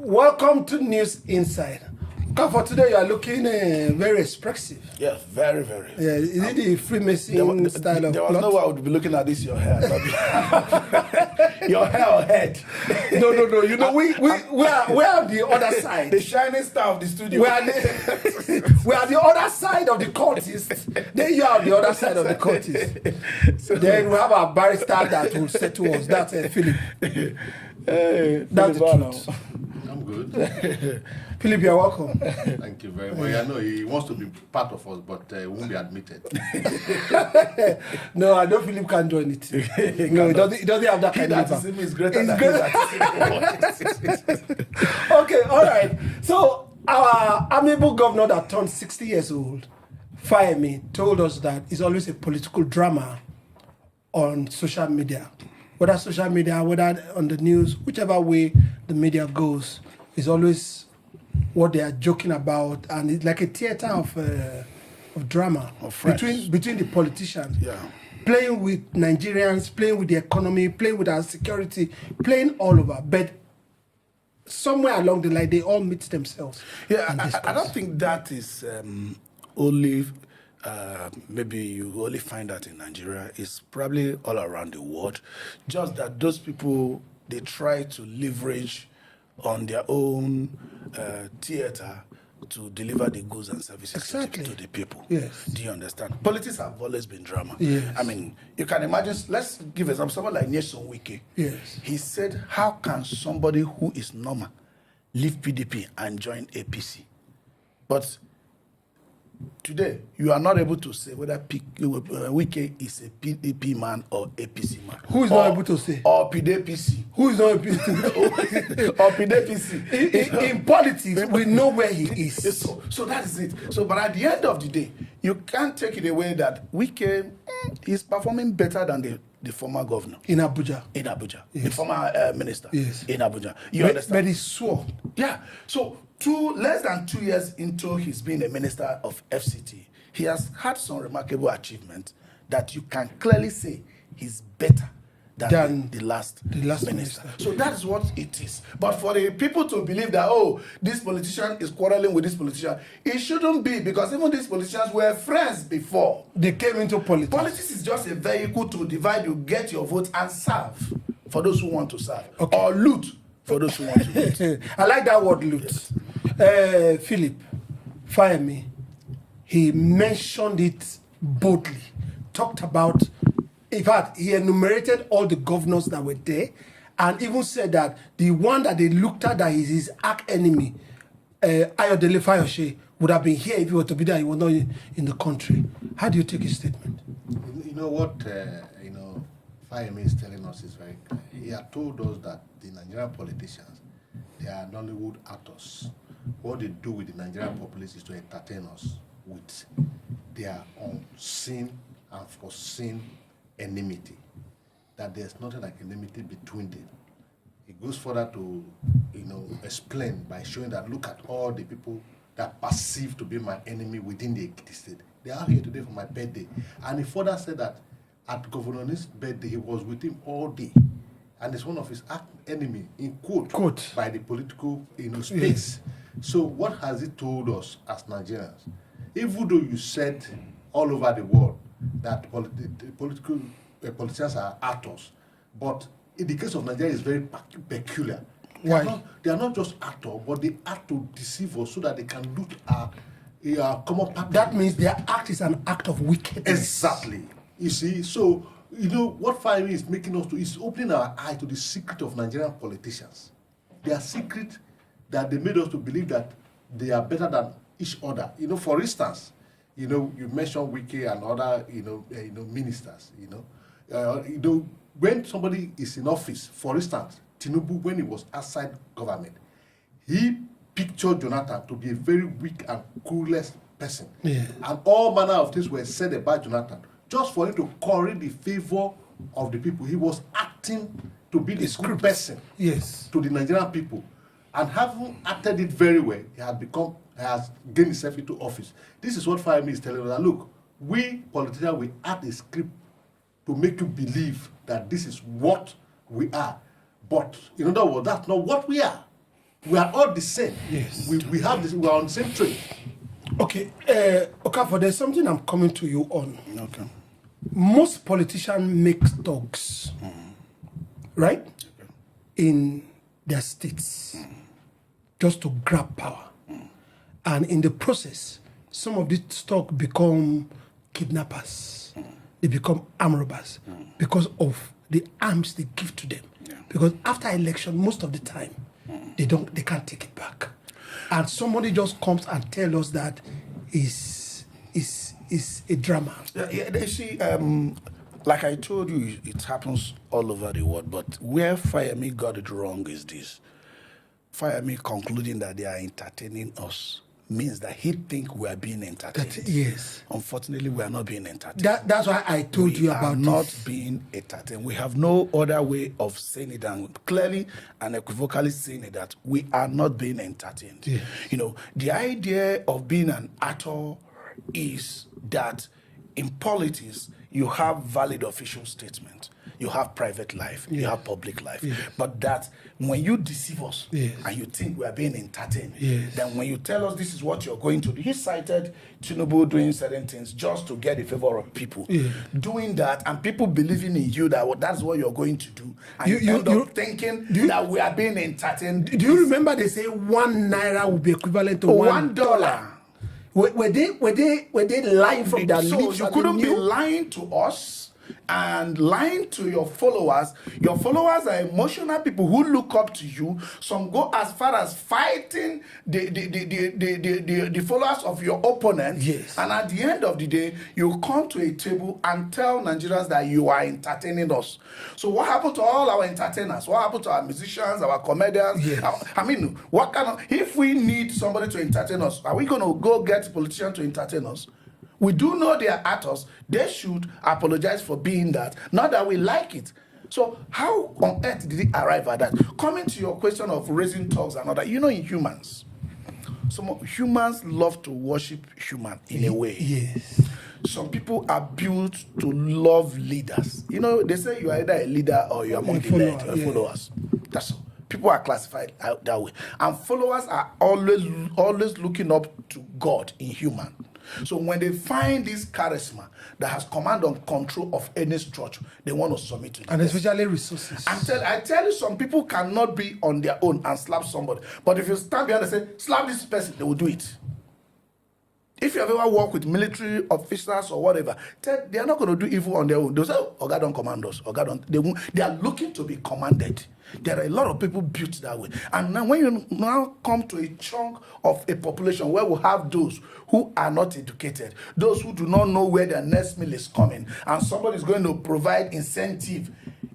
Welcome to News Inside. Okay, for today, you are looking very expressive. Yeah, very, very. Yeah, is it the Freemason style of There was plot? no way I would be looking at this, your hair. Your hair or head. No. You know, we are the other side. The shining star of the studio. We are the other side of the cultist. Then you are the other side of the cultist. So, then we have our barrister that will say to us, that's Philip. That's the truth. I'm good. Philip, you're welcome. Thank you very much. I know he wants to be part of us, but he won't be admitted. No, I know Philip can't join it. No, he doesn't have that kind of liver. Is greater than Okay, all right. So our amiable governor that turned 60 years old, Fayemi, told us that it's always a political drama on social media. Whether social media, whether on the news, whichever way the media goes, is always what they are joking about, and it's like a theater of drama between the politicians. Yeah. Playing with Nigerians, playing with the economy, playing with our security, playing all over. But somewhere along the line, they all meet themselves. Yeah, I don't think that is only, maybe you only find that in Nigeria. It's probably all around the world. Just that those people, they try to leverage on their own theater to deliver the goods and services to the people. Yes. Do you understand? Politics have always been drama. Yes. I mean, you can imagine, let's give example, someone like Nyesom Wike. Yes. He said, how can somebody who is normal leave PDP and join APC? But today, you are not able to say whether Wike is a PDP man or APC man. Who is not able to say? Or PDPC. Who is not able to Or PDPC. In politics, we know where he is. So that is it. So, but at the end of the day, you can't take it away that Wike is performing better than the former governor. In Abuja. Yes. The former minister. Yes. In Abuja. You understand? But he swore. Yeah. So less than 2 years into his being a minister of FCT, he has had some remarkable achievements that you can clearly say he's better than the last minister. So that's what it is. But for the people to believe that, oh, this politician is quarreling with this politician, it shouldn't be, because even these politicians were friends before. They came into politics. Politics is just a vehicle to divide you, get your vote, and serve for those who want to serve. Okay. Or loot for those who want to loot. I like that word, loot. Philip, Fayemi, he mentioned it boldly, talked about, in fact, he enumerated all the governors that were there, and even said that the one that they looked at that is his arch enemy, Ayodele Fayose, would have been here if he were to be there. He was not in the country. How do you take his statement? You know what, Fayemi is telling us is very clear. He had told us that the Nigerian politicians, they are Nollywood actors. What they do with the Nigerian populace is to entertain us with their unseen and foreseen enmity. That there's nothing like enmity between them. It goes further to, explain by showing that look at all the people that perceive to be my enemy within the state. They are here today for my birthday. And he further said that at Governor's birthday, he was with him all day. And it's one of his enemy, in quote, by the political space. Yes. So what has it told us as Nigerians? Even though you said all over the world that politicians are actors, but in the case of Nigeria, it's very peculiar. Why? They are not just actors, but they act to deceive us so that they can loot our common purpose. That means their act is an act of wickedness. Exactly. You see, so what Fayemi is making us do is opening our eye to the secret of Nigerian politicians. Their secret that they made us to believe that they are better than each other. For instance, you mentioned Wike and other ministers. When somebody is in office, for instance, Tinubu, when he was outside government, he pictured Jonathan to be a very weak and cruelest person. Yeah. And all manner of things were said about Jonathan. Just for him to curry the favor of the people, he was acting to be the good person to the Nigerian people. And having acted it very well, he has gained himself into office. This is what Fayemi is telling us, that look, we politicians, we add a script to make you believe that this is what we are. But in other words, that's not what we are. We are all the same. Yes. We have this. We are on the same train. Okay, Okafor, there's something I'm coming to you on. Okay. Most politicians make thugs, right, in their states just to grab power. And in the process, some of these thugs become kidnappers. They become armed robbers because of the arms they give to them. Because after election, most of the time, they can't take it back. And somebody just comes and tells us that is a drama. Yeah, you see, like I told you, it happens all over the world. But where Fayemi got it wrong is this. Fayemi concluding that they are entertaining us means that he think we are being entertained. Yes. Unfortunately, we are not being entertained. That's why I told you about not this. being entertained. We have no other way of saying it than clearly and equivocally saying it that we are not being entertained. Yes. You know, the idea of being an actor is that in politics, you have valid official statement. You have private life, you have public life. Yes. But that when you deceive us Yes. and you think we are being entertained, Yes. then when you tell us this is what you're going to do, he cited Tinubu doing certain things just to get the favor of people. Yes. Doing that and people believing in you that that's what you're going to do. And You- you end you- up thinking that we are being entertained. Do you remember they say 1 naira will be equivalent to $1? Were they lying from their So lips? you and couldn't they be knew? lying to us and lying to your followers. Your followers are emotional people who look up to you. Some go as far as fighting the followers of your opponent. Yes. And at the end of the day, you come to a table and tell Nigerians that you are entertaining us. So what happened to all our entertainers? What happened to our musicians, our comedians? Yes. I mean, what kind of, if we need somebody to entertain us, are we going to go get politicians to entertain us? We do know they are actors. They should apologize for being that. Not that we like it. So how on earth did it arrive at that? Coming to your question of raising thugs and all that, you know, in humans, some humans love to worship human in a way. Yes. Some people are built to love leaders. You know, they say you are either a leader or you are among the led, follower, yeah. followers. That's all. People are classified out that way. And followers are always looking up to God in human. So when they find this charisma that has command and control of any structure, they want to submit to it. And especially resources. I tell you, some people cannot be on their own and slap somebody. But if you stand behind and say, slap this person, they will do it. If you have ever worked with military officers or whatever, they are not going to do evil on their own. They'll say, oh, God don't command us. Oh, God don't. They are looking to be commanded. There are a lot of people built that way. And now when you now come to a chunk of a population where we have those who are not educated, those who do not know where their next meal is coming, and somebody is going to provide incentive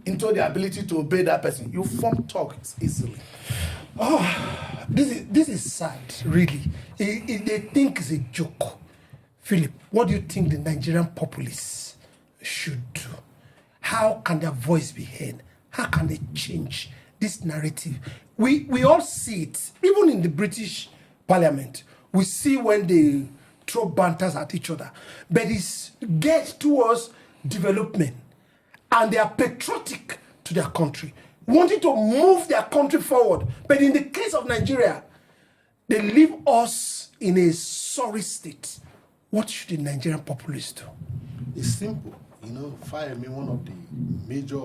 into the ability to obey that person, you form talks easily. Oh, this is sad, really. They think it's a joke. Philip, what do you think the Nigerian populace should do? How can their voice be heard? How can they change this narrative? We all see it, even in the British Parliament. We see when they throw banters at each other. But it's geared towards development. And they are patriotic to their country, wanting to move their country forward. But in the case of Nigeria, they leave us in a sorry state. What should the Nigerian populace do? It's simple. You know, Fayemi, one of the major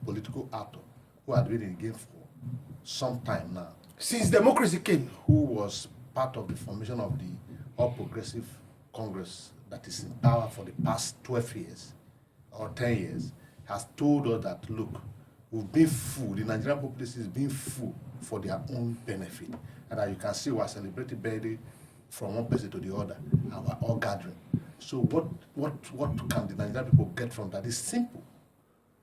political actors who had been in the game for some time now. Since democracy came. Who was part of the formation of the All Progressive Congress that is in power for the past 12 years or 10 years, has told us that, look, we've been fooled, the Nigerian population is being fooled for their own benefit. And that you can see we're celebrating birthday from one person to the other, and we're all gathering. So what can the Nigerian people get from that? It's simple.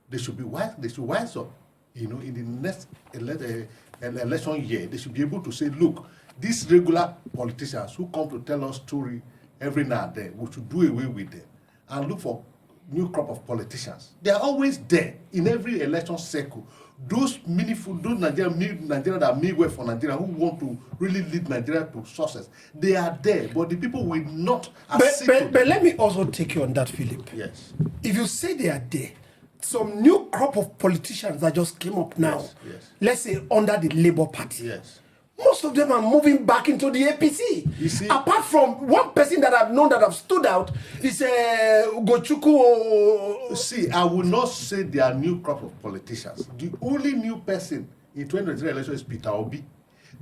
They should be wise. They should wise up. You know, in the next election year, they should be able to say, look, these regular politicians who come to tell us story every now and then, we should do away with them and look for new crop of politicians. They are always there in every election cycle. Those meaningful, those Nigerians that mean well for Nigeria, who want to really lead Nigeria to success, they are there, but the people will not accede. But let me also take you on that, Philip. Yes. If you say they are there, some new crop of politicians that just came up now, Yes. let's say under the Labour Party, Yes. most of them are moving back into the APC. You see, apart from one person that I've known that have stood out is Gochuku. see, I will not say they are new crop of politicians. The only new person in 2023 election is Peter Obi.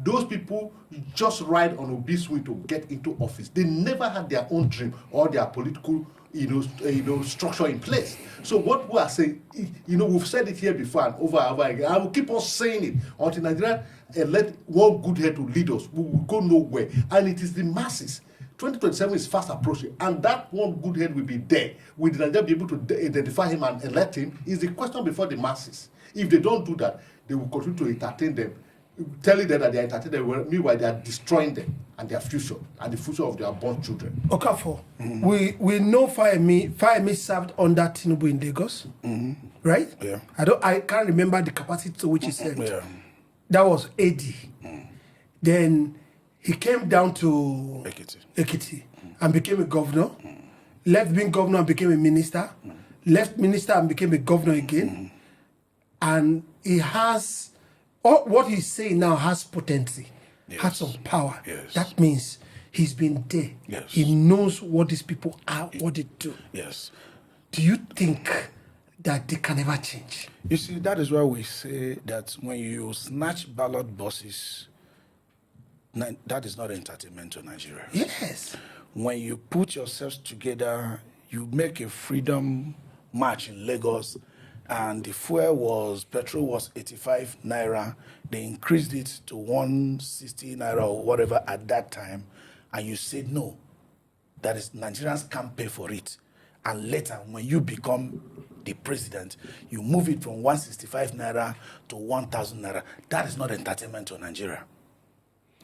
Those people just ride on Obi's wing to get into office. They never had their own dream or their political, structure in place. So what we are saying, we've said it here before and over and over again. I will keep on saying it until Nigeria elect one good head to lead us. We will go nowhere, and it is the masses. 2027 is fast approaching, and that one good head will be there. Will Nigeria be able to identify him and elect him? Is the question before the masses. If they don't do that, they will continue to entertain them, telling them that they are entertaining them, meanwhile they are destroying them and their future and the future of their born children. Okafor, we know Fayemi served under Tinubu in Lagos, right? Yeah. I can't remember the capacity to which he served. Yeah. That was AD. Then he came down to Ekiti and became a governor. Left being governor and became a minister. Left minister and became a governor again. And he has, what he's saying now has potency, has some power. Yes. That means he's been there. Yes. He knows what these people are, what they do. Yes. Do you think that they can never change? You see, that is why we say that when you snatch ballot boxes, that is not entertainment to Nigeria. Yes. When you put yourselves together, you make a freedom march in Lagos, and the petrol was 85 naira. They increased it to 160 naira or whatever at that time, and you said no, that is, Nigerians can't pay for it. And later, when you become the president, you move it from 165 naira to 1,000 naira. That is not entertainment to Nigeria.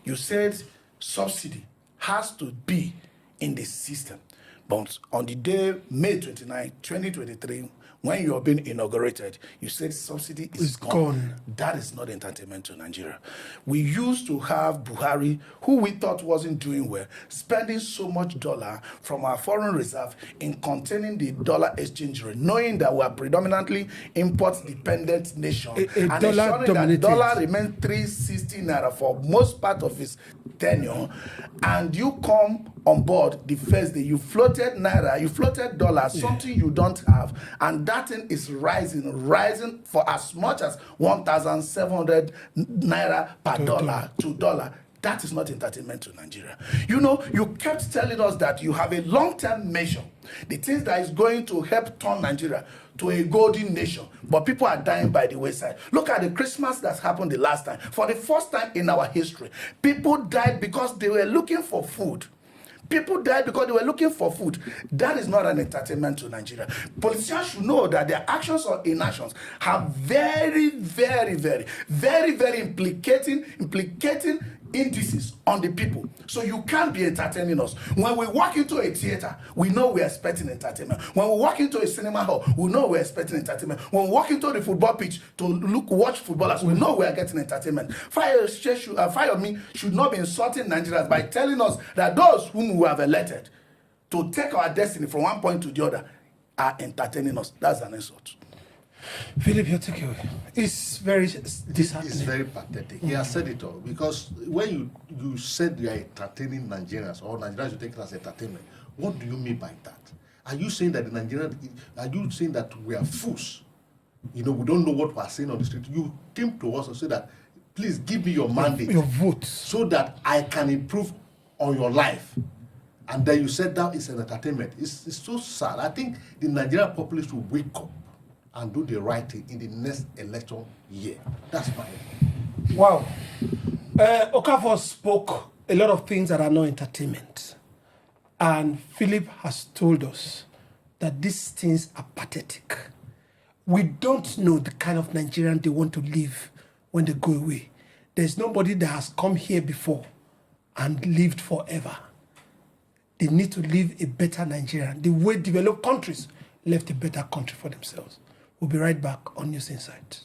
You said subsidy has to be in the system. But on the day, May 29, 2023, when you are being inaugurated, you said subsidy is gone. That is not entertainment to Nigeria. We used to have Buhari, who we thought wasn't doing well, spending so much dollar from our foreign reserve in containing the dollar exchange rate, knowing that we are predominantly import-dependent nation, and ensuring that dollar remains 360 naira for most part of its tenure. And you come on board the first day, you floated naira, you floated dollar, something you don't have, and that thing is rising for as much as 1,700 naira per $2. That is not entertainment to Nigeria. You kept telling us that you have a long-term measure, the things that is going to help turn Nigeria to a golden nation, but people are dying by the wayside. Look at the Christmas that happened the last time. For the first time in our history, people died because they were looking for food. People died because they were looking for food. That is not an entertainment to Nigeria. Politicians should know that their actions or inactions have very, very, very, very, very implicating indices on the people. So you can't be entertaining us. When we walk into a theater, we know we're expecting entertainment. When we walk into a cinema hall, we know we're expecting entertainment. When we walk into the football pitch to watch footballers, we know we're getting entertainment. Fayemi should not be insulting Nigerians by telling us that those whom we have elected to take our destiny from one point to the other are entertaining us. That's an insult. Philip, your takeaway. It's very disheartening. It's very pathetic. He has said it all. Because when you said you are entertaining Nigerians, or Nigerians you take it as entertainment, what do you mean by that? Are you saying that we are fools? We don't know what we are saying on the street. You came to us and said that, please give me your mandate, your vote, so that I can improve on your life. And then you said that it's an entertainment. It's so sad. I think the Nigerian populace will wake up and do the right thing in the next election year. That's my opinion. Wow. Okafor spoke a lot of things that are not entertainment. And Philip has told us that these things are pathetic. We don't know the kind of Nigerian they want to live when they go away. There's nobody that has come here before and lived forever. They need to live a better Nigerian. The way developed countries left a better country for themselves. We'll be right back on News Insight.